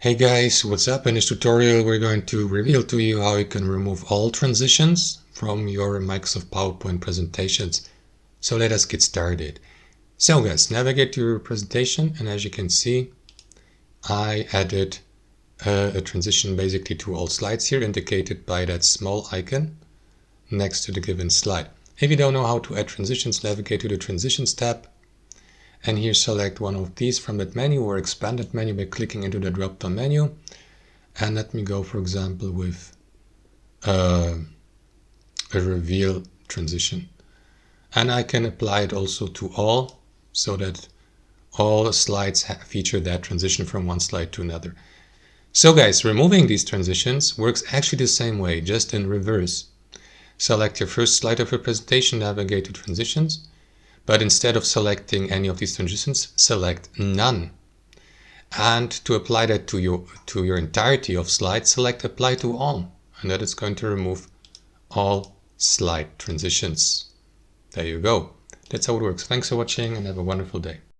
Hey guys, what's up? In this tutorial we're going to reveal to you how you can remove all transitions from your Microsoft PowerPoint presentations. So let us get started. So guys, navigate to your presentation, and as you can see, I added a transition basically to all slides here, indicated by that small icon next to the given slide. If you don't know how to add transitions, navigate to the Transitions tab, and here select one of these from that menu or expanded menu by clicking into the drop-down menu. And let me go, for example, with a reveal transition. And I can apply it also to all, so that all slides feature that transition from one slide to another. So guys, removing these transitions works actually the same way, just in reverse. Select your first slide of your presentation, navigate to Transitions, but instead of selecting any of these transitions, select None. And to apply that to your entirety of slides, select Apply to All, and that is going to remove all slide transitions. There you go. That's how it works. Thanks for watching and have a wonderful day.